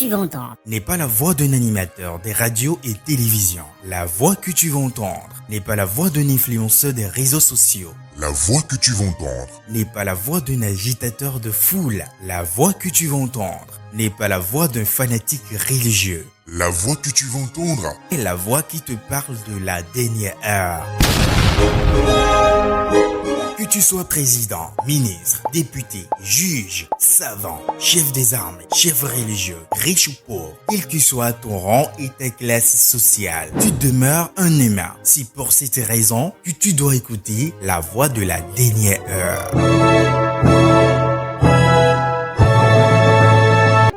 tu vas entendre n'est pas la voix d'un animateur des radios et télévisions. La voix que tu vas entendre n'est pas la voix d'un influenceur des réseaux sociaux. La voix que tu vas entendre n'est pas la voix d'un agitateur de foule. La voix que tu vas entendre n'est pas la voix d'un fanatique religieux. La voix que tu vas entendre est la voix qui te parle de la dernière heure. Que tu sois président, ministre, député, juge, savant, chef des armées, chef religieux, riche ou pauvre, quel que soit ton rang et ta classe sociale, tu demeures un humain. C'est pour cette raison que tu dois écouter la voix de la dernière heure.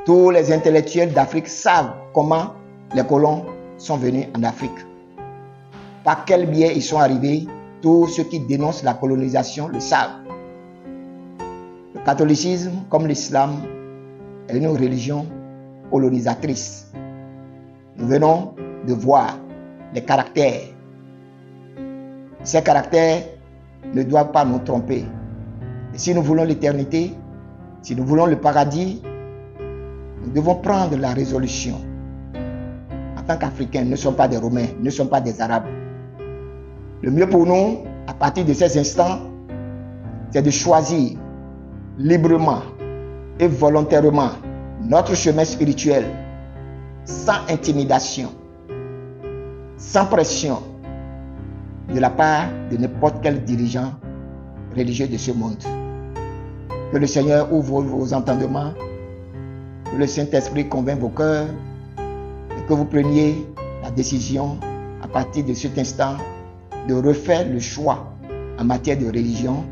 Tous les intellectuels d'Afrique savent comment les colons sont venus en Afrique. Par quel biais ils sont arrivés. Tous ceux qui dénoncent la colonisation le savent. Le catholicisme, comme l'islam, est une religion colonisatrice. Nous venons de voir les caractères. Ces caractères ne doivent pas nous tromper. Et si nous voulons l'éternité, si nous voulons le paradis, nous devons prendre la résolution. En tant qu'Africains, nous ne sommes pas des Romains, nous ne sommes pas des Arabes. Le mieux pour nous, à partir de ces instants, c'est de choisir librement et volontairement notre chemin spirituel, sans intimidation, sans pression de la part de n'importe quel dirigeant religieux de ce monde. Que le Seigneur ouvre vos entendements, que le Saint-Esprit convainc vos cœurs et que vous preniez la décision à partir de cet instant de refaire le choix en matière de religion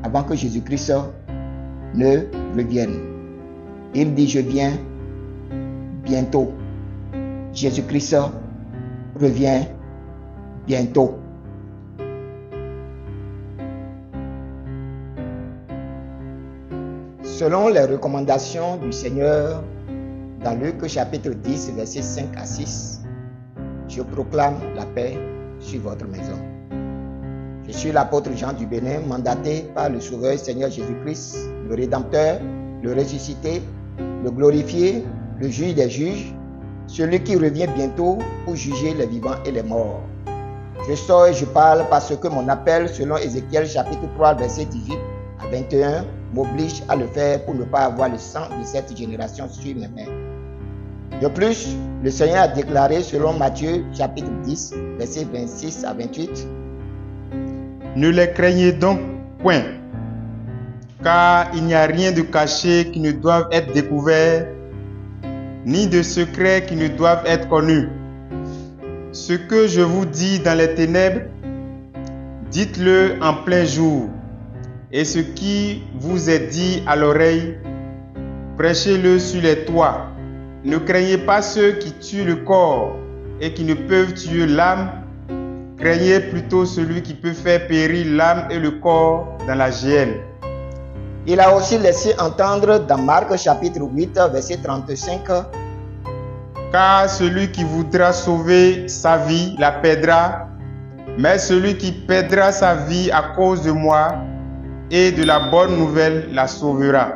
avant que Jésus-Christ ne revienne. Il dit: je viens bientôt. Jésus-Christ revient bientôt. Selon les recommandations du Seigneur dans Luc chapitre 10, versets 5 à 6, je proclame la paix sur votre maison. Je suis l'apôtre Jean du Bénin, mandaté par le Sauveur Seigneur Jésus-Christ, le Rédempteur, le ressuscité, le glorifié, le juge des juges, celui qui revient bientôt pour juger les vivants et les morts. Je sors et je parle parce que mon appel, selon Ézéchiel chapitre 3, verset 18 à 21, m'oblige à le faire pour ne pas avoir le sang de cette génération sur mes mains. De plus, le Seigneur a déclaré selon Matthieu chapitre 10, versets 26 à 28. Ne les craignez donc point, car il n'y a rien de caché qui ne doive être découvert, ni de secret qui ne doivent être connus. Ce que je vous dis dans les ténèbres, dites-le en plein jour, et ce qui vous est dit à l'oreille, prêchez-le sur les toits. Ne craignez pas ceux qui tuent le corps et qui ne peuvent tuer l'âme. Craignez plutôt celui qui peut faire périr l'âme et le corps dans la géhenne. Il a aussi laissé entendre dans Marc chapitre 8, verset 35. Car celui qui voudra sauver sa vie la perdra, mais celui qui perdra sa vie à cause de moi et de la bonne nouvelle la sauvera.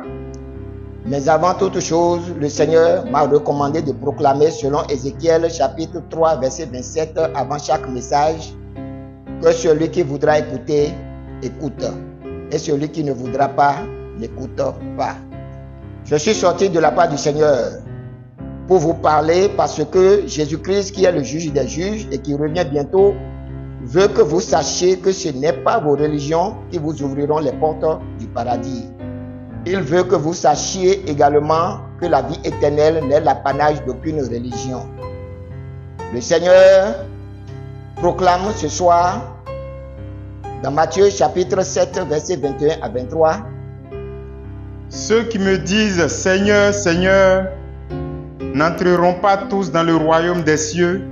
Mais avant toute chose, le Seigneur m'a recommandé de proclamer selon Ézéchiel chapitre 3 verset 27 avant chaque message que celui qui voudra écouter, écoute, et celui qui ne voudra pas, n'écoute pas. Je suis sorti de la part du Seigneur pour vous parler parce que Jésus-Christ, qui est le juge des juges et qui revient bientôt, veut que vous sachiez que ce n'est pas vos religions qui vous ouvriront les portes du paradis. Il veut que vous sachiez également que la vie éternelle n'est l'apanage d'aucune religion. Le Seigneur proclame ce soir, dans Matthieu chapitre 7, versets 21 à 23, Ceux qui me disent « Seigneur, Seigneur » n'entreront pas tous dans le royaume des cieux,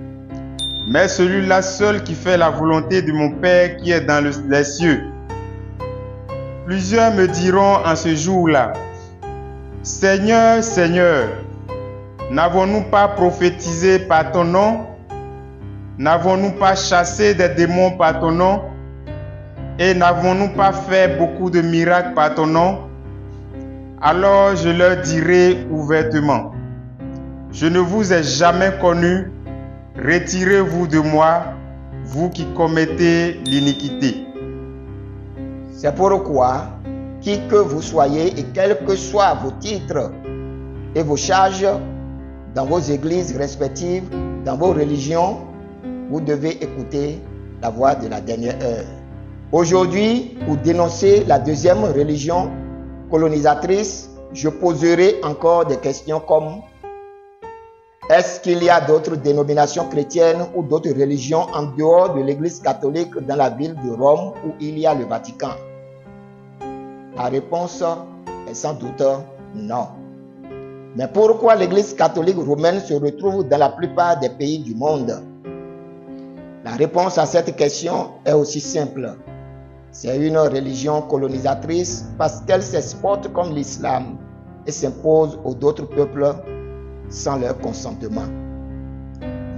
mais celui-là seul qui fait la volonté de mon Père qui est dans les cieux. Plusieurs me diront en ce jour-là, « Seigneur, Seigneur, n'avons-nous pas prophétisé par ton nom? N'avons-nous pas chassé des démons par ton nom? Et n'avons-nous pas fait beaucoup de miracles par ton nom? » Alors je leur dirai ouvertement, je ne vous ai jamais connu, retirez-vous de moi, vous qui commettez l'iniquité. C'est pourquoi, qui que vous soyez et quels que soient vos titres et vos charges dans vos églises respectives, dans vos religions, vous devez écouter la voix de la dernière heure. Aujourd'hui, pour dénoncer la deuxième religion colonisatrice, je poserai encore des questions comme: est-ce qu'il y a d'autres dénominations chrétiennes ou d'autres religions en dehors de l'Église catholique dans la ville de Rome où il y a le Vatican? La réponse est sans doute non. Mais pourquoi l'Église catholique romaine se retrouve dans la plupart des pays du monde? La réponse à cette question est aussi simple. C'est une religion colonisatrice parce qu'elle s'exporte comme l'islam et s'impose aux autres peuples sans leur consentement.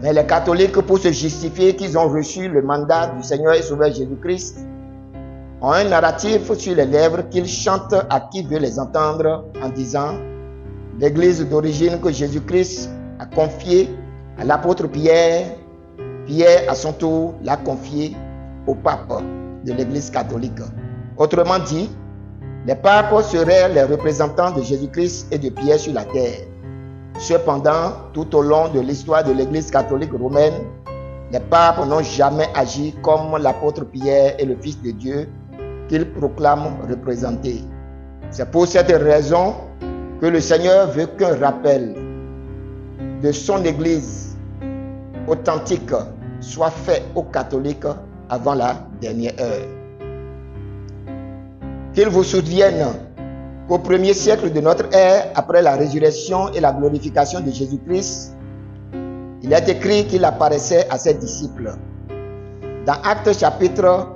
Mais les catholiques, pour se justifier qu'ils ont reçu le mandat du Seigneur et Sauveur Jésus-Christ, ont un narratif sur les lèvres qu'ils chantent à qui veut les entendre en disant: l'Église d'origine que Jésus-Christ a confiée à l'apôtre Pierre, Pierre à son tour l'a confiée au pape de l'Église catholique. Autrement dit, les papes seraient les représentants de Jésus-Christ et de Pierre sur la terre. Cependant, tout au long de l'histoire de l'Église catholique romaine, les papes n'ont jamais agi comme l'apôtre Pierre et le Fils de Dieu qu'ils proclament représenter. C'est pour cette raison que le Seigneur veut qu'un rappel de son Église authentique soit fait aux catholiques avant la dernière heure. Qu'ils vous souviennent qu'au premier siècle de notre ère, après la résurrection et la glorification de Jésus-Christ, il est écrit qu'il apparaissait à ses disciples. Dans Actes chapitre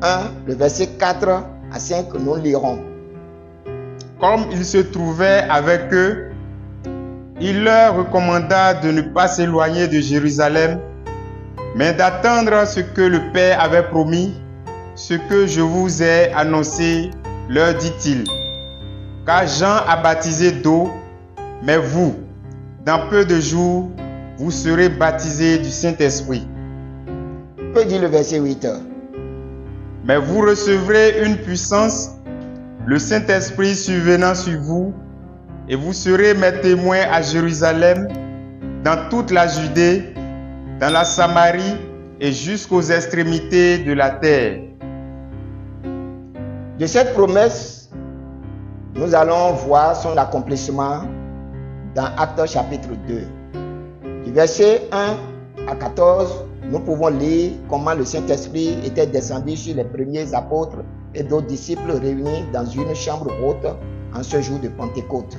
1, le verset 4 à 5, nous lirons: Comme il se trouvait avec eux, il leur recommanda de ne pas s'éloigner de Jérusalem, mais d'attendre ce que le Père avait promis, ce que je vous ai annoncé, leur dit-il. Car Jean a baptisé d'eau, mais vous, dans peu de jours, vous serez baptisés du Saint-Esprit. Que dit le verset 8? Mais vous recevrez une puissance, le Saint-Esprit survenant sur vous, et vous serez mes témoins à Jérusalem, dans toute la Judée, dans la Samarie et jusqu'aux extrémités de la terre. De cette promesse, nous allons voir son accomplissement dans Actes chapitre 2. Du verset 1 à 14, nous pouvons lire comment le Saint-Esprit était descendu sur les premiers apôtres et d'autres disciples réunis dans une chambre haute en ce jour de Pentecôte.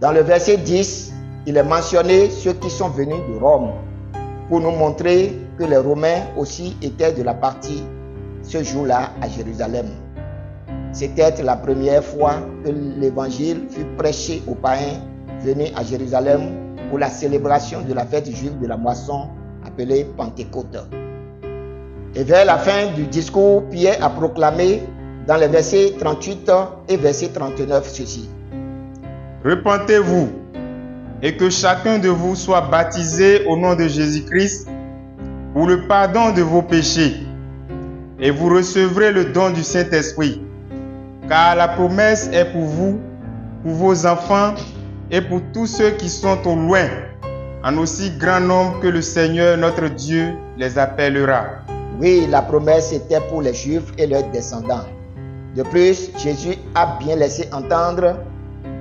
Dans le verset 10, il est mentionné ceux qui sont venus de Rome pour nous montrer que les Romains aussi étaient de la partie ce jour-là à Jérusalem. C'était la première fois que l'évangile fut prêché aux païens venus à Jérusalem pour la célébration de la fête juive de la moisson appelée Pentecôte. Et vers la fin du discours, Pierre a proclamé dans les versets 38 et verset 39 ceci: Repentez-vous et que chacun de vous soit baptisé au nom de Jésus-Christ pour le pardon de vos péchés, et vous recevrez le don du Saint-Esprit, car la promesse est pour vous, pour vos enfants et pour tous ceux qui sont au loin, en aussi grand nombre que le Seigneur notre Dieu les appellera. Oui, la promesse était pour les Juifs et leurs descendants. De plus, Jésus a bien laissé entendre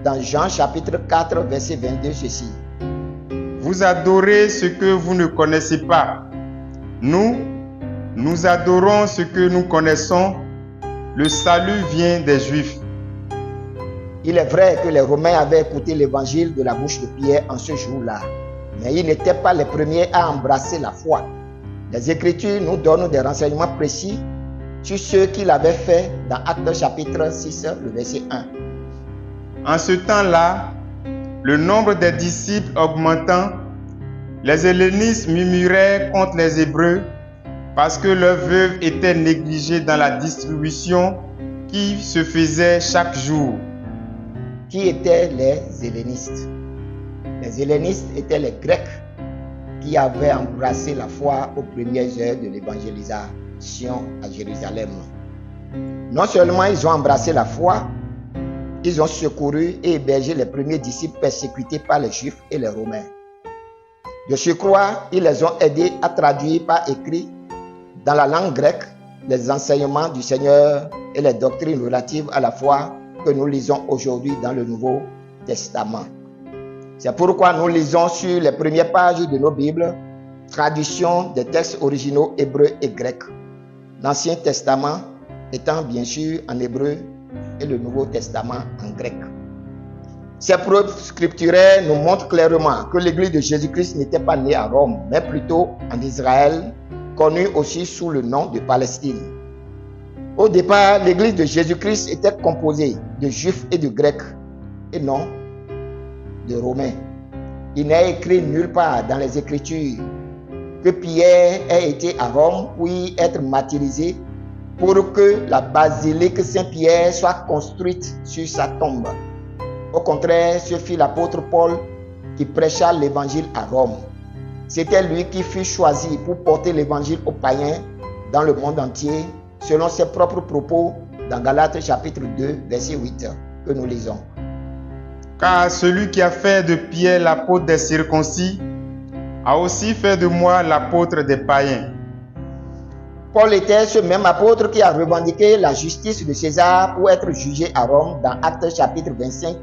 dans Jean chapitre 4, verset 22 ceci: Vous adorez ce que vous ne connaissez pas. Nous adorons ce que nous connaissons. Le salut vient des Juifs. Il est vrai que les Romains avaient écouté l'évangile de la bouche de Pierre en ce jour-là, mais ils n'étaient pas les premiers à embrasser la foi. Les Écritures nous donnent des renseignements précis sur ceux qui l'avaient fait dans Actes chapitre 6, le verset 1. En ce temps-là, le nombre des disciples augmentant, les hellénistes murmuraient contre les Hébreux parce que leurs veuves étaient négligées dans la distribution qui se faisait chaque jour. Qui étaient les hellénistes? Les hellénistes étaient les Grecs qui avaient embrassé la foi aux premières heures de l'évangélisation à Jérusalem. Non seulement ils ont embrassé la foi, ils ont secouru et hébergé les premiers disciples persécutés par les Juifs et les Romains. De surcroît, ils les ont aidés à traduire par écrit dans la langue grecque les enseignements du Seigneur et les doctrines relatives à la foi que nous lisons aujourd'hui dans le Nouveau Testament. C'est pourquoi nous lisons sur les premières pages de nos Bibles traduction des textes originaux hébreux et grecs. L'Ancien Testament étant bien sûr en hébreu et le Nouveau Testament en grec. Ces preuves scripturaires nous montrent clairement que l'Église de Jésus-Christ n'était pas née à Rome, mais plutôt en Israël, connue aussi sous le nom de Palestine. Au départ, l'Église de Jésus-Christ était composée de Juifs et de Grecs, et non de Romains. Il n'est écrit nulle part dans les Écritures que Pierre ait été à Rome puis être martyrisé pour que la basilique Saint-Pierre soit construite sur sa tombe. Au contraire, ce fut l'apôtre Paul qui prêcha l'évangile à Rome. C'était lui qui fut choisi pour porter l'évangile aux païens dans le monde entier, selon ses propres propos dans Galates chapitre 2, verset 8, que nous lisons. Car celui qui a fait de Pierre l'apôtre des circoncis a aussi fait de moi l'apôtre des païens. Paul était ce même apôtre qui a revendiqué la justice de César pour être jugé à Rome dans Actes chapitre 25,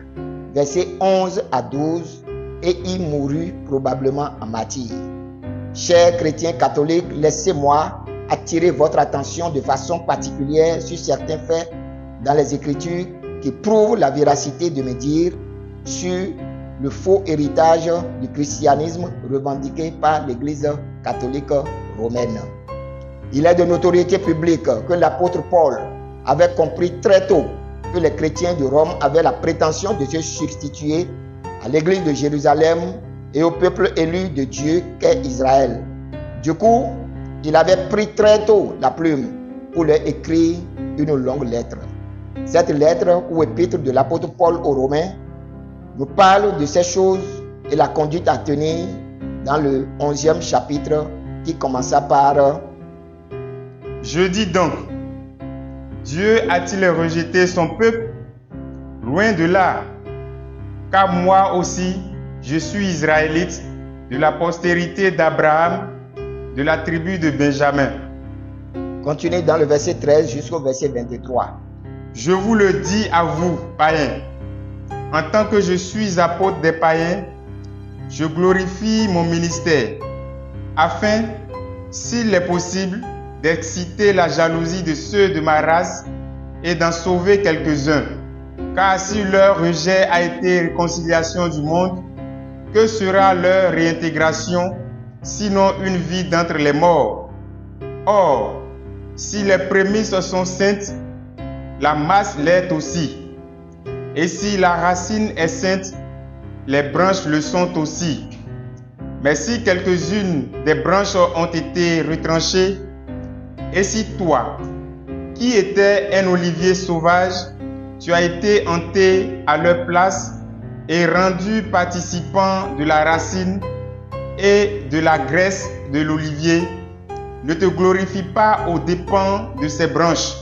versets 11 à 12, et y mourut probablement en martyr. Chers chrétiens catholiques, laissez-moi attirer votre attention de façon particulière sur certains faits dans les Écritures qui prouvent la véracité de mes dires sur le faux héritage du christianisme revendiqué par l'Église catholique romaine. Il est de notoriété publique que l'apôtre Paul avait compris très tôt que les chrétiens de Rome avaient la prétention de se substituer à l'Église de Jérusalem et au peuple élu de Dieu qu'est Israël. Du coup, il avait pris très tôt la plume pour leur écrire une longue lettre. Cette lettre ou épître de l'apôtre Paul aux Romains nous parle de ces choses et la conduite à tenir dans le 11e chapitre qui commença par « Je dis donc, Dieu a-t-il rejeté son peuple? Loin de là, car moi aussi, je suis israélite, de la postérité d'Abraham, de la tribu de Benjamin. » Continuez dans le verset 13 jusqu'au verset 23. Je vous le dis à vous, païens, en tant que je suis apôtre des païens, je glorifie mon ministère, afin, s'il est possible, d'exciter la jalousie de ceux de ma race et d'en sauver quelques-uns. Car si leur rejet a été réconciliation du monde, que sera leur réintégration, sinon une vie d'entre les morts? Or, si les prémices sont saintes, la masse l'est aussi. Et si la racine est sainte, les branches le sont aussi. Mais si quelques-unes des branches ont été retranchées, et si toi, qui étais un olivier sauvage, tu as été hanté à leur place et rendu participant de la racine et de la graisse de l'olivier, ne te glorifie pas aux dépens de ces branches.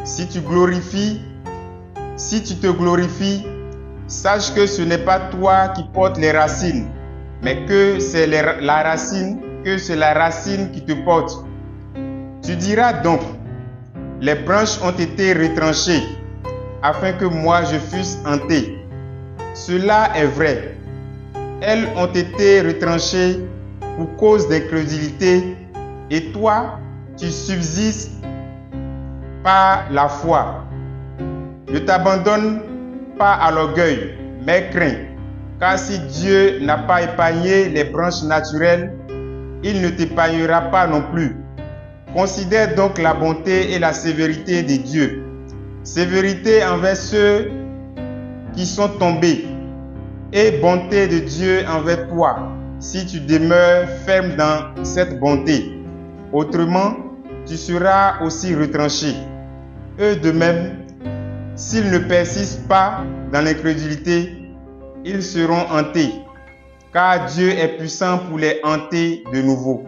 Si tu te glorifies, sache que ce n'est pas toi qui portes les racines, mais que c'est la racine qui te porte. Tu diras donc, les branches ont été retranchées, afin que moi je fusse hanté. Cela est vrai. Elles ont été retranchées pour cause d'incrédulité, et toi, tu subsistes par la foi. Ne t'abandonne pas à l'orgueil, mais crains, car si Dieu n'a pas épargné les branches naturelles, il ne t'épargnera pas non plus. Considère donc la bonté et la sévérité de Dieu. Sévérité envers ceux qui sont tombés, et bonté de Dieu envers toi, si tu demeures ferme dans cette bonté. Autrement, tu seras aussi retranché. Eux de même, s'ils ne persistent pas dans l'incrédulité, ils seront hantés. car Dieu est puissant pour les hanter de nouveau.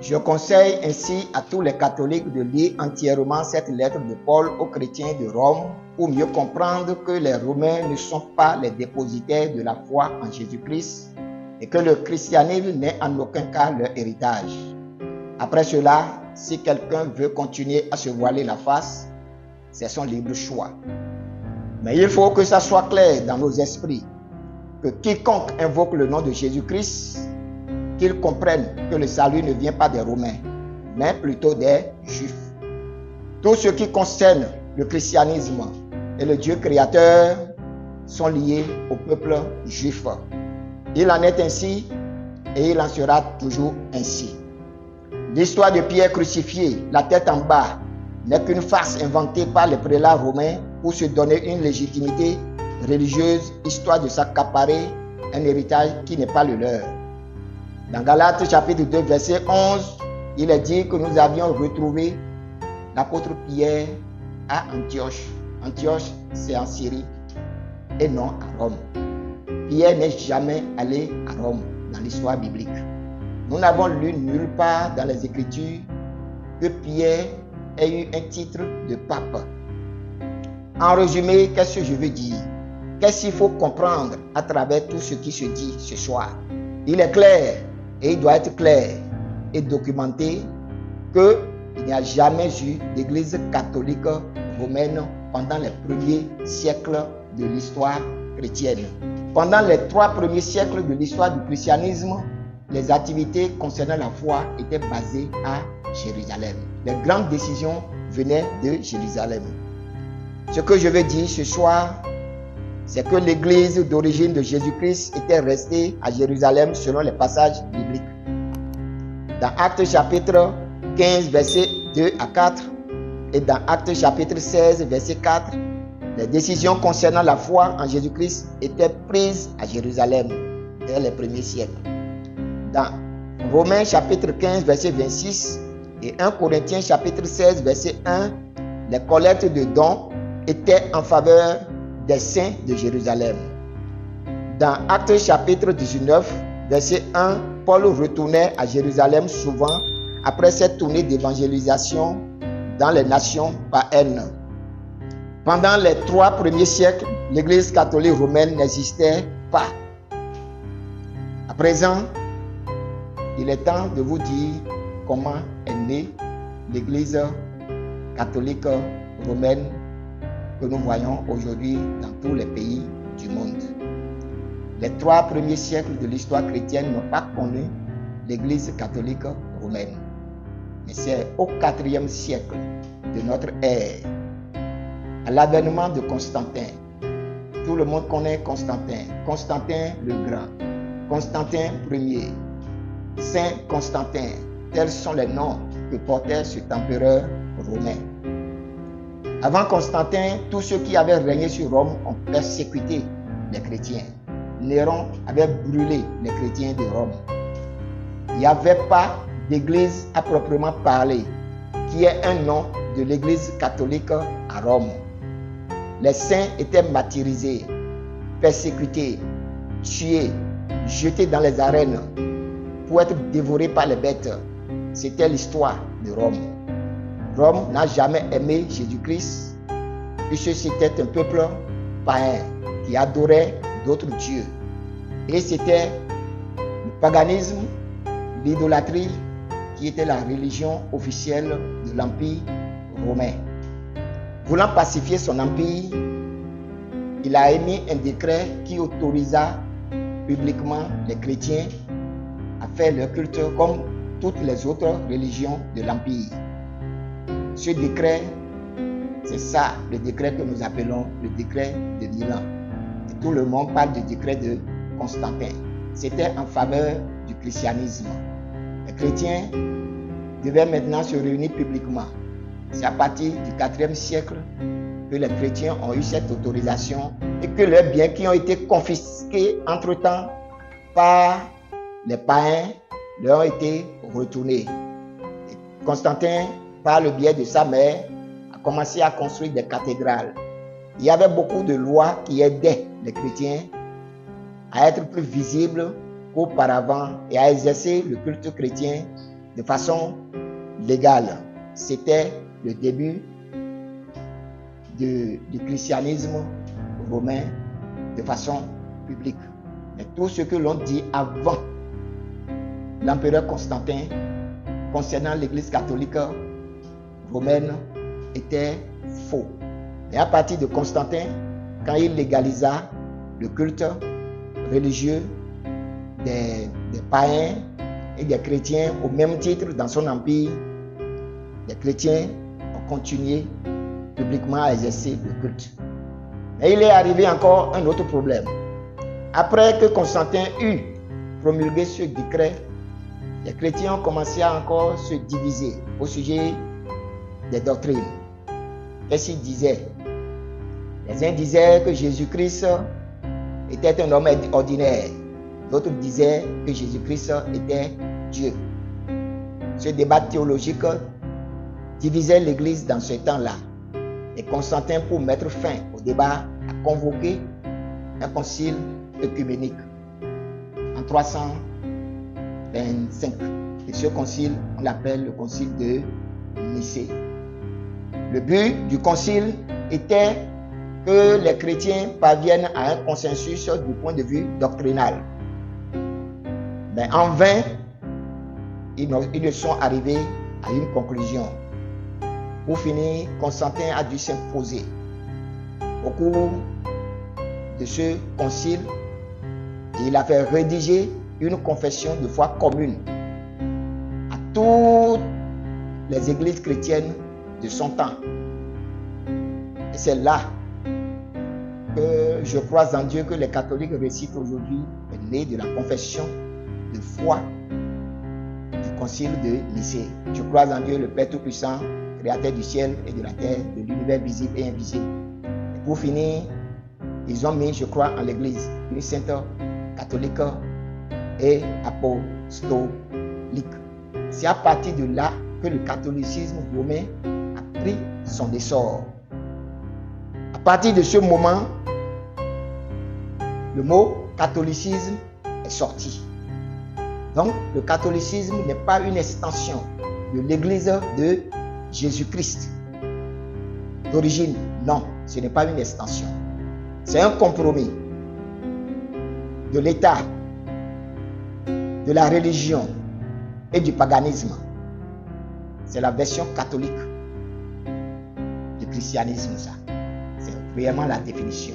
Je conseille ainsi à tous les catholiques de lire entièrement cette lettre de Paul aux chrétiens de Rome pour mieux comprendre que les Romains ne sont pas les dépositaires de la foi en Jésus-Christ et que le christianisme n'est en aucun cas leur héritage. Après cela, si quelqu'un veut continuer à se voiler la face, c'est son libre choix. Mais il faut que ça soit clair dans nos esprits que quiconque invoque le nom de Jésus-Christ, qu'il comprenne que le salut ne vient pas des Romains, mais plutôt des Juifs. Tout ce qui concerne le christianisme et le Dieu créateur sont liés au peuple juif. Il en est ainsi et il en sera toujours ainsi. L'histoire de Pierre crucifié, la tête en bas, n'est qu'une farce inventée par les prélats romains pour se donner une légitimité religieuse, histoire de s'accaparer un héritage qui n'est pas le leur. Dans Galates chapitre 2 verset 11, il est dit que nous avions retrouvé l'apôtre Pierre à Antioche. Antioche, c'est en Syrie et non à Rome. Pierre n'est jamais allé à Rome dans l'histoire biblique. Nous n'avons lu nulle part dans les Écritures que Pierre ait eu un titre de pape. En résumé, qu'est-ce que je veux dire? Qu'est-ce qu'il faut comprendre à travers tout ce qui se dit ce soir? Il est clair, et il doit être clair et documenté, qu'il n'y a jamais eu d'église catholique romaine pendant les premiers siècles de l'histoire chrétienne. Pendant les 3 premiers siècles de l'histoire du christianisme, les activités concernant la foi étaient basées à Jérusalem. Les grandes décisions venaient de Jérusalem. Ce que je veux dire ce soir, c'est que l'église d'origine de Jésus-Christ était restée à Jérusalem selon les passages bibliques. Dans Actes chapitre 15, versets 2 à 4, et dans Actes chapitre 16, verset 4, les décisions concernant la foi en Jésus-Christ étaient prises à Jérusalem dès les premiers siècles. Dans Romains chapitre 15, verset 26 et 1 Corinthiens chapitre 16, verset 1, les collectes de dons étaient en faveur des saints de Jérusalem. Dans Actes chapitre 19, verset 1, Paul retournait à Jérusalem souvent après cette tournée d'évangélisation dans les nations païennes. Pendant les 3 premiers siècles, l'église catholique romaine n'existait pas. À présent, il est temps de vous dire comment est née l'église catholique romaine que nous voyons aujourd'hui dans tous les pays du monde. Les 3 premiers siècles de l'histoire chrétienne n'ont pas connu l'église catholique romaine. Mais c'est au 4e siècle de notre ère, à l'avènement de Constantin. Tout le monde connaît Constantin. Constantin le Grand, Constantin Ier, Saint Constantin. Tels sont les noms que portait cet empereur romain. Avant Constantin, tous ceux qui avaient régné sur Rome ont persécuté les chrétiens. Néron avait brûlé les chrétiens de Rome. Il n'y avait pas d'église à proprement parler, qui est un nom de l'église catholique à Rome. Les saints étaient martyrisés, persécutés, tués, jetés dans les arènes pour être dévorés par les bêtes. C'était l'histoire de Rome. Rome n'a jamais aimé Jésus-Christ, puisque c'était un peuple païen qui adorait d'autres dieux. Et c'était le paganisme, l'idolâtrie, qui était la religion officielle de l'Empire romain. Voulant pacifier son empire, il a émis un décret qui autorisa publiquement les chrétiens à faire leur culte comme toutes les autres religions de l'Empire. Ce décret, c'est ça, le décret que nous appelons le décret de Milan. Et tout le monde parle du décret de Constantin. C'était en faveur du christianisme. Les chrétiens devaient maintenant se réunir publiquement. C'est à partir du 4e siècle que les chrétiens ont eu cette autorisation et que leurs biens qui ont été confisqués entre-temps par les païens leur ont été retournés. Et Constantin, par le biais de sa mère, a commencé à construire des cathédrales. Il y avait beaucoup de lois qui aidaient les chrétiens à être plus visible qu'auparavant et à exercer le culte chrétien de façon légale. C'était le début du christianisme romain de façon publique. Mais tout ce que l'on dit avant l'empereur Constantin concernant l'église catholique romaine était faux. Et à partir de Constantin, quand il légalisa le culte religieux des païens et des chrétiens au même titre dans son empire, les chrétiens ont continué publiquement à exercer le culte. Mais il est arrivé encore un autre problème. Après que Constantin eut promulgué ce décret, les chrétiens ont commencé à encore se diviser au sujet des doctrines. Qu'est-ce qu'ils disaient? Les uns disaient que Jésus-Christ était un homme ordinaire. D'autres disaient que Jésus-Christ était Dieu. Ce débat théologique divisait l'Église dans ce temps-là. Et Constantin, pour mettre fin au débat, a convoqué un concile œcuménique en 325. Et ce concile, on l'appelle le concile de Nicée. Le but du concile était que les chrétiens parviennent à un consensus du point de vue doctrinal. Mais en vain, ils ne sont arrivés à une conclusion. Pour finir, Constantin a dû s'imposer. Au cours de ce concile, il a fait rédiger une confession de foi commune à toutes les églises chrétiennes de son temps. Et c'est là que je crois en Dieu que les catholiques récitent aujourd'hui est né de la confession de foi du concile de Nicée. Je crois en Dieu le Père Tout-Puissant, Créateur du ciel et de la terre, de l'univers visible et invisible. Et pour finir, ils ont mis, je crois, en l'Église, une sainte catholique et apostolique. C'est à partir de là que le catholicisme romain a pris son essor. À partir de ce moment, le mot catholicisme est sorti. Donc, le catholicisme n'est pas une extension de l'Église de Jésus-Christ. D'origine, non, ce n'est pas une extension. C'est un compromis de l'État, de la religion et du paganisme. C'est la version catholique du christianisme, ça. C'est vraiment la définition.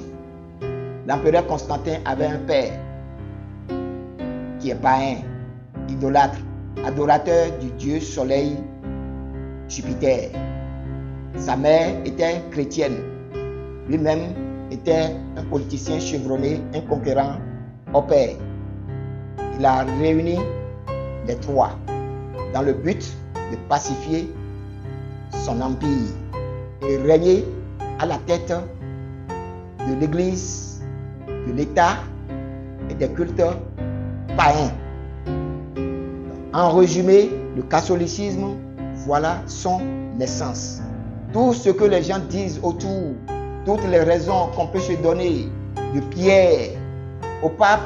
L'empereur Constantin avait un père qui est païen, idolâtre, adorateur du dieu soleil Jupiter. Sa mère était chrétienne. Lui-même était un politicien chevronné, un conquérant au pair. Il a réuni les trois dans le but de pacifier son empire et régner à la tête de l'Église, de l'État et des cultes païens. En résumé, le catholicisme, voilà son essence. Tout ce que les gens disent autour, toutes les raisons qu'on peut se donner de Pierre au pape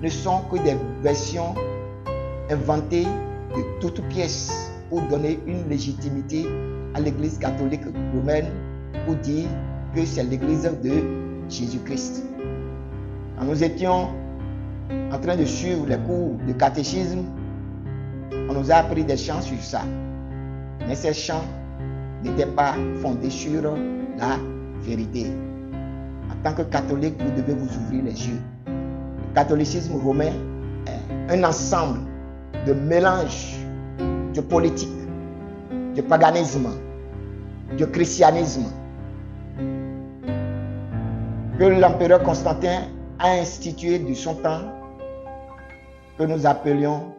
ne sont que des versions inventées de toutes pièces pour donner une légitimité à l'Église catholique romaine pour dire que c'est l'Église de Jésus-Christ. Quand nous étions en train de suivre les cours de catéchisme, on nous a appris des chants sur ça. Mais ces chants n'étaient pas fondés sur la vérité. En tant que catholique, vous devez vous ouvrir les yeux. Le catholicisme romain est un ensemble de mélange de politique, de paganisme, de christianisme que l'empereur Constantin a institué de son temps, que nous appelions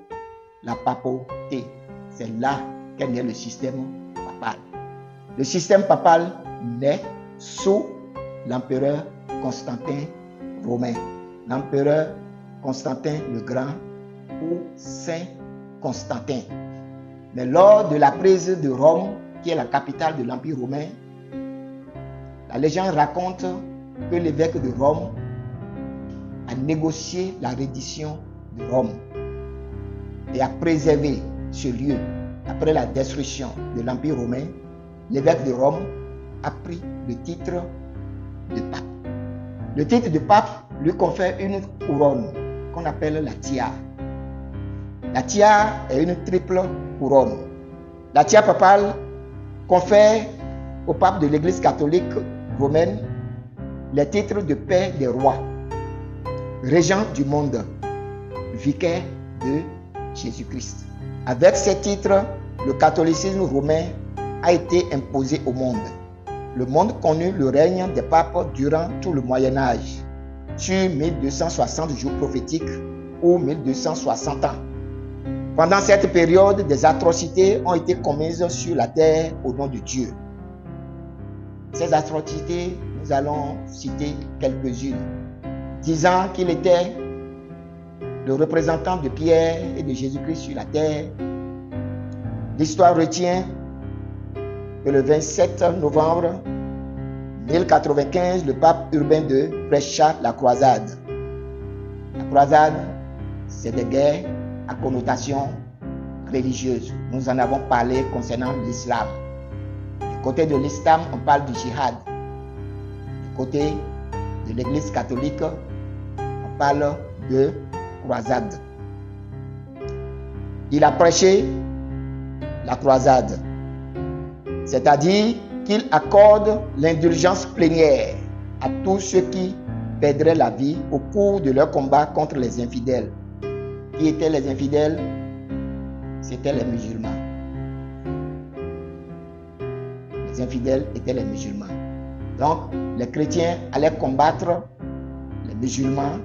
la papauté. C'est là qu'est né le système papal. Le système papal naît sous l'empereur Constantin romain, l'empereur Constantin le Grand ou Saint Constantin. Mais lors de la prise de Rome, qui est la capitale de l'Empire romain, la légende raconte que l'évêque de Rome a négocié la reddition de Rome et a préservé ce lieu. Après la destruction de l'Empire romain, l'évêque de Rome a pris le titre de pape. Le titre de pape lui confère une couronne qu'on appelle la tiare. La tiare est une triple couronne. La tiare papale confère au pape de l'Église catholique romaine les titres de père des rois, régent du monde, vicaire de Jésus-Christ. Avec ces titres, le catholicisme romain a été imposé au monde. Le monde connut le règne des papes durant tout le Moyen-Âge, sur 1260 jours prophétiques ou 1260 ans. Pendant cette période, des atrocités ont été commises sur la terre au nom de Dieu. Ces atrocités, nous allons citer quelques-unes, disant qu'il était le représentant de Pierre et de Jésus-Christ sur la terre. L'histoire retient que le 27 novembre 1095, le pape Urbain II prêcha la croisade. La croisade, c'est des guerres à connotation religieuse. Nous en avons parlé concernant l'islam. Du côté de l'islam, on parle du djihad. Du côté de l'église catholique, on parle de croisade. Il a prêché la croisade, c'est-à-dire qu'il accorde l'indulgence plénière à tous ceux qui perdraient la vie au cours de leur combat contre les infidèles. Qui étaient les infidèles? C'étaient les musulmans. Les infidèles étaient les musulmans. Donc, les chrétiens allaient combattre les musulmans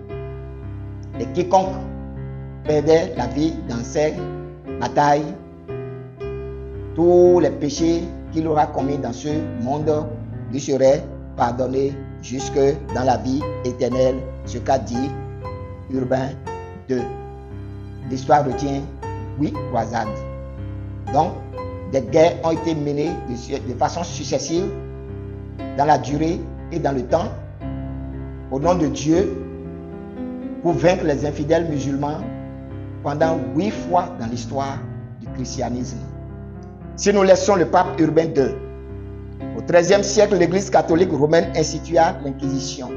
et quiconque perdait la vie dans ces batailles, tous les péchés qu'il aura commis dans ce monde lui seraient pardonnés jusque dans la vie éternelle, ce qu'a dit Urbain II. L'histoire retient 8 croisades. Donc, des guerres ont été menées de façon successive dans la durée et dans le temps au nom de Dieu pour vaincre les infidèles musulmans pendant 8 fois dans l'histoire du christianisme. Si nous laissons le pape Urbain II, au XIIIe siècle, l'Église catholique romaine institua l'Inquisition.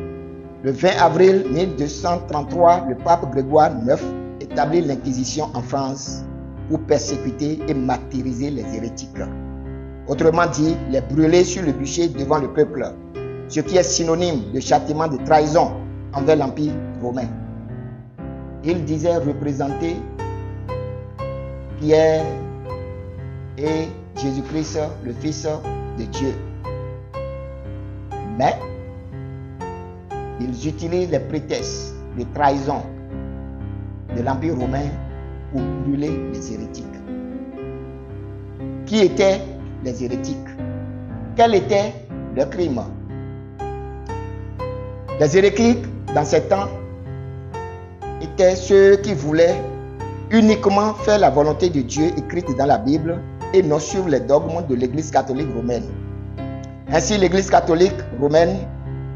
Le 20 avril 1233, le pape Grégoire IX établit l'Inquisition en France pour persécuter et martyriser les hérétiques. Autrement dit, les brûler sur le bûcher devant le peuple, ce qui est synonyme de châtiment de trahison envers l'Empire romain. Il disait représenter Pierre et Jésus-Christ, le Fils de Dieu. Mais ils utilisent les prétextes de trahison de l'Empire romain pour brûler les hérétiques. Qui étaient les hérétiques? Quel était leur crime? Les hérétiques, dans ces temps, étaient ceux qui voulaient uniquement faire la volonté de Dieu écrite dans la Bible et non suivre les dogmes de l'Église catholique romaine. Ainsi, l'Église catholique romaine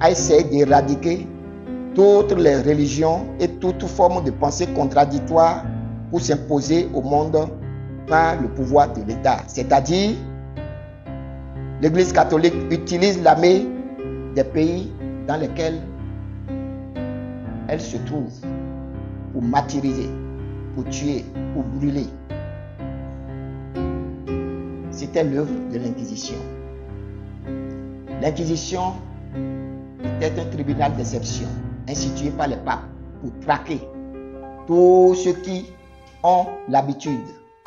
a essayé d'éradiquer toutes les religions et toute forme de pensée contradictoire pour s'imposer au monde par le pouvoir de l'État. C'est-à-dire, l'Église catholique utilise l'armée des pays dans lesquels elle se trouve pour martyriser, pour tuer, pour brûler. C'était l'œuvre de l'Inquisition. L'Inquisition était un tribunal d'exception institué par les papes pour traquer tous ceux qui ont l'habitude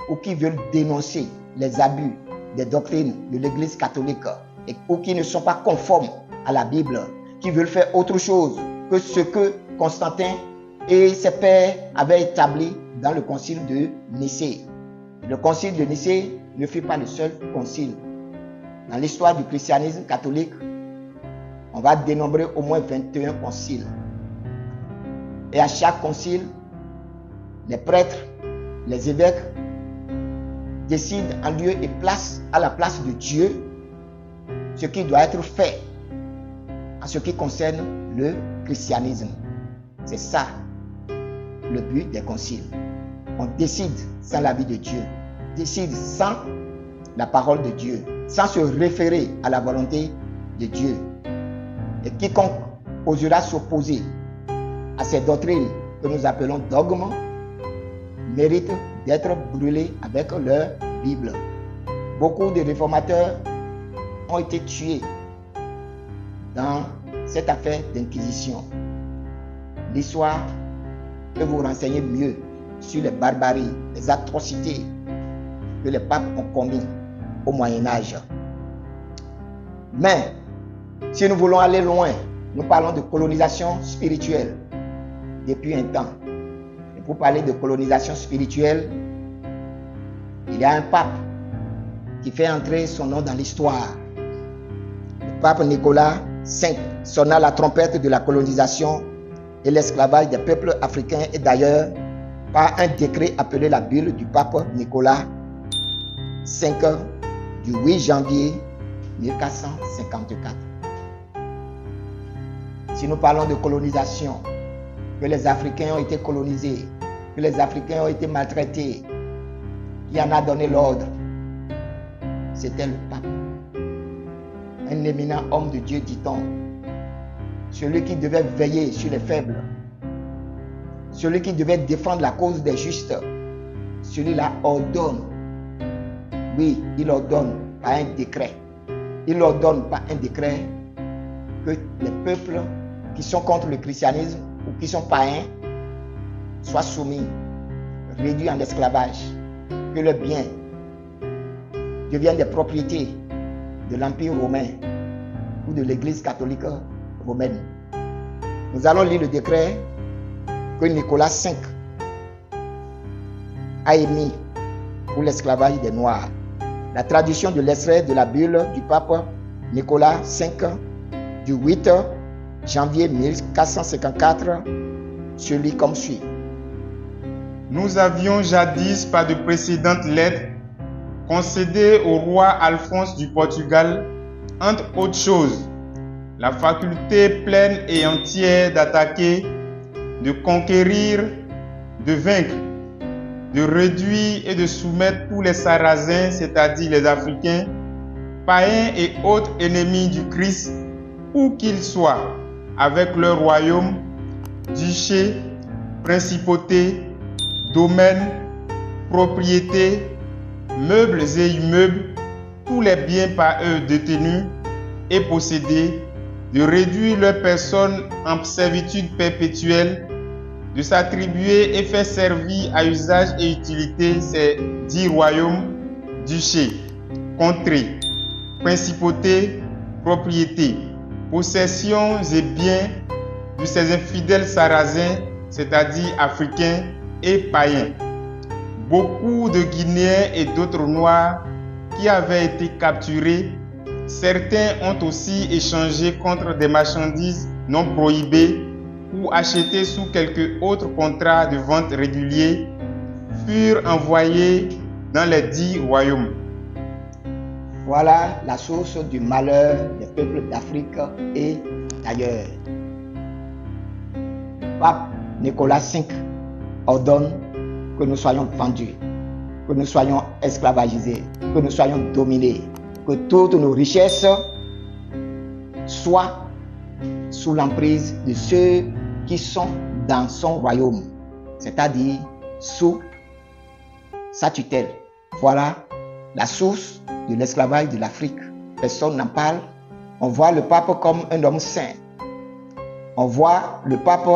ou qui veulent dénoncer les abus des doctrines de l'Église catholique ou qui ne sont pas conformes à la Bible, qui veulent faire autre chose que ce que Constantin et ses pairs avaient établi dans le concile de Nicée. Le concile de Nicée ne fut pas le seul concile. Dans l'histoire du christianisme catholique, on va dénombrer au moins 21 conciles. Et à chaque concile, les prêtres, les évêques décident en lieu et place, à la place de Dieu, ce qui doit être fait en ce qui concerne le christianisme. C'est ça le but des conciles. On décide sans l'avis de Dieu, décide sans la parole de Dieu, sans se référer à la volonté de Dieu. Et quiconque osera s'opposer à ces doctrines que nous appelons dogmes mérite d'être brûlé avec leur Bible. Beaucoup de réformateurs ont été tués dans cette affaire d'inquisition. L'histoire peut vous renseigner mieux sur les barbaries, les atrocités que les papes ont commis au Moyen-Âge. Mais, si nous voulons aller loin, nous parlons de colonisation spirituelle depuis un temps. Et pour parler de colonisation spirituelle, il y a un pape qui fait entrer son nom dans l'histoire. Le pape Nicolas V sonna la trompette de la colonisation et l'esclavage des peuples africains et d'ailleurs par un décret appelé la bulle du pape Nicolas V du 8 janvier 1454. Si nous parlons de colonisation, que les Africains ont été colonisés, que les Africains ont été maltraités, qui en a donné l'ordre, c'était le pape. Un éminent homme de Dieu, dit-on, celui qui devait veiller sur les faibles, celui qui devait défendre la cause des justes, celui-là ordonne. Oui, il ordonne par un décret. Il ordonne par un décret que les peuples qui sont contre le christianisme ou qui sont païens soient soumis, réduits en esclavage, que leurs biens deviennent des propriétés de l'Empire romain ou de l'Église catholique romaine. Nous allons lire le décret que Nicolas V a émis pour l'esclavage des Noirs. La traduction de l'extrait de la bulle du pape Nicolas V du 8 janvier 1454 se lit comme suit. Nous avions jadis, par de précédentes lettres, concédé au roi Alphonse du Portugal, entre autres choses, la faculté pleine et entière d'attaquer, de conquérir, de vaincre, de réduire et de soumettre tous les Sarrasins, c'est-à-dire les Africains, païens et autres ennemis du Christ, où qu'ils soient, avec leur royaume, duché, principauté, domaine, propriété, meubles et immeubles, tous les biens par eux détenus et possédés, de réduire leurs personnes en servitude perpétuelle, de s'attribuer et faire servir à usage et utilité ces 10 royaumes, duchés, contrées, principautés, propriétés, possessions et biens de ces infidèles sarrasins, c'est-à-dire africains et païens. Beaucoup de Guinéens et d'autres Noirs qui avaient été capturés, certains ont aussi échangé contre des marchandises non prohibées ou achetées sous quelque autre contrat de vente régulier, furent envoyés dans les 10 royaumes. Voilà la source du malheur des peuples d'Afrique et d'ailleurs. Le pape Nicolas V ordonne que nous soyons vendus, que nous soyons esclavagisés, que nous soyons dominés, que toutes nos richesses soient sous l'emprise de ceux qui sont dans son royaume, c'est-à-dire sous sa tutelle. Voilà la source de l'esclavage de l'Afrique. Personne n'en parle. On voit le pape comme un homme saint. On voit le pape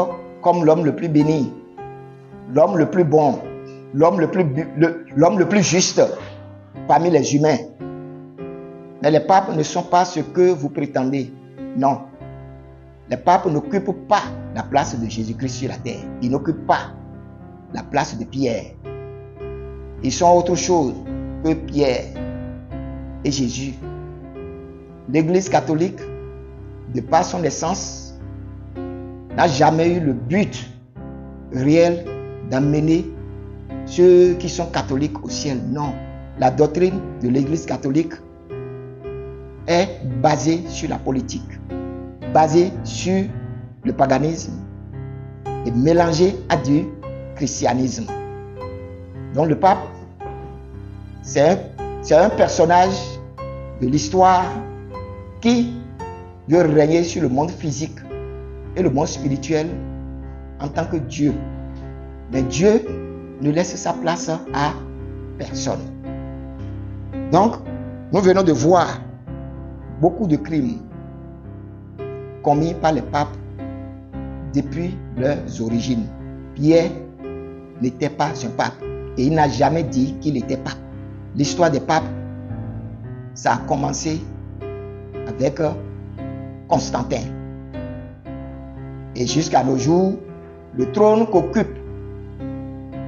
comme l'homme le plus béni, l'homme le plus bon, l'homme le plus juste parmi les humains. Mais les papes ne sont pas ce que vous prétendez. Non. Les papes n'occupent pas la place de Jésus-Christ sur la terre. Ils n'occupent pas la place de Pierre. Ils sont autre chose que Pierre et Jésus. L'Église catholique, de par son essence, n'a jamais eu le but réel d'amener ceux qui sont catholiques au ciel. Non. La doctrine de l'Église catholique est basée sur la politique, basée sur le paganisme, et mélangé à du christianisme. Donc le pape, c'est un personnage de l'histoire qui veut régner sur le monde physique et le monde spirituel en tant que Dieu. Mais Dieu ne laisse sa place à personne. Donc, nous venons de voir beaucoup de crimes commis par les papes depuis leurs origines. Pierre n'était pas un pape et il n'a jamais dit qu'il était pape. L'histoire des papes, ça a commencé avec Constantin. Et jusqu'à nos jours, le trône qu'occupent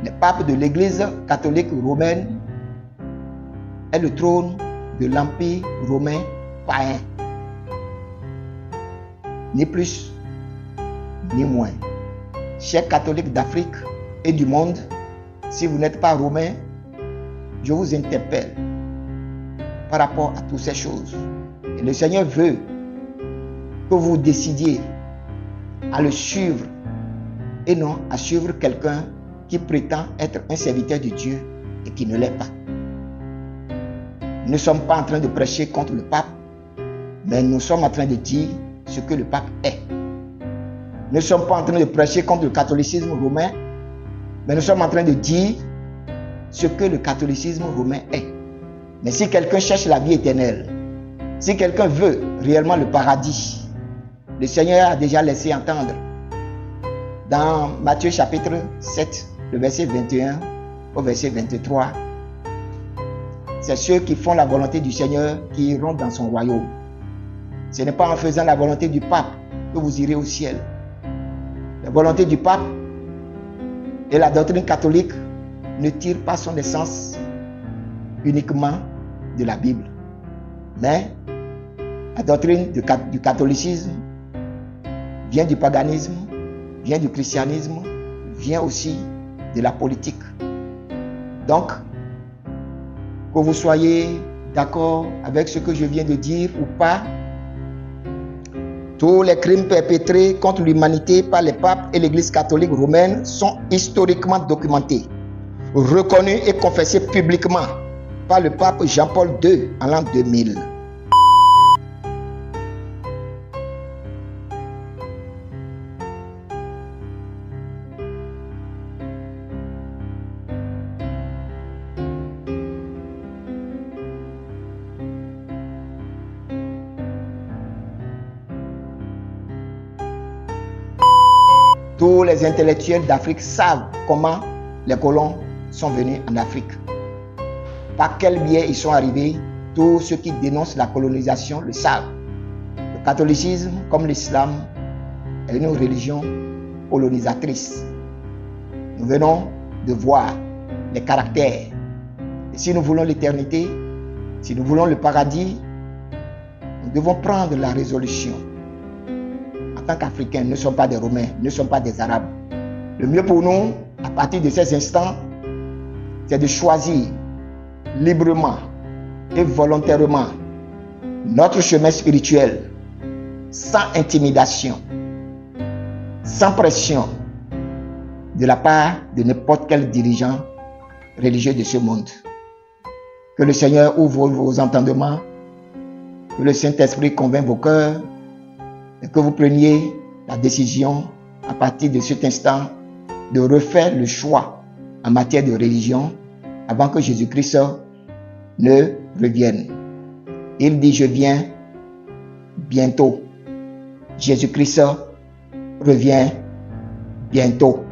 les papes de l'Église catholique romaine est le trône de l'Empire romain païen. Ni plus, ni moins. Chers catholiques d'Afrique et du monde, si vous n'êtes pas romain, je vous interpelle par rapport à toutes ces choses. Et le Seigneur veut que vous décidiez à le suivre et non à suivre quelqu'un qui prétend être un serviteur de Dieu et qui ne l'est pas. Nous ne sommes pas en train de prêcher contre le pape, mais nous sommes en train de dire ce que le pape est. Nous ne sommes pas en train de prêcher contre le catholicisme romain, mais nous sommes en train de dire ce que le catholicisme romain est. Mais si quelqu'un cherche la vie éternelle, si quelqu'un veut réellement le paradis, le Seigneur a déjà laissé entendre dans Matthieu chapitre 7, le verset 21 au verset 23. C'est ceux qui font la volonté du Seigneur qui iront dans son royaume. Ce n'est pas en faisant la volonté du pape que vous irez au ciel. La volonté du pape et la doctrine catholique ne tirent pas son essence uniquement de la Bible. Mais la doctrine du catholicisme vient du paganisme, vient du christianisme, vient aussi de la politique. Donc, que vous soyez d'accord avec ce que je viens de dire ou pas, tous les crimes perpétrés contre l'humanité par les papes et l'Église catholique romaine sont historiquement documentés, reconnus et confessés publiquement par le pape Jean-Paul II en l'an 2000. Tous les intellectuels d'Afrique savent comment les colons sont venus en Afrique. Par quel biais ils sont arrivés, tous ceux qui dénoncent la colonisation le savent. Le catholicisme, comme l'islam, est une religion colonisatrice. Nous venons de voir les caractères. Et si nous voulons l'éternité, si nous voulons le paradis, nous devons prendre la résolution. En tant qu'Africains, nous ne sommes pas des Romains, nous ne sommes pas des Arabes. Le mieux pour nous, à partir de ces instants, c'est de choisir librement et volontairement notre chemin spirituel, sans intimidation, sans pression de la part de n'importe quel dirigeant religieux de ce monde. Que le Seigneur ouvre vos entendements, que le Saint-Esprit convainc vos cœurs, et que vous preniez la décision à partir de cet instant de refaire le choix en matière de religion avant que Jésus-Christ ne revienne. Il dit: je viens bientôt. Jésus-Christ revient bientôt.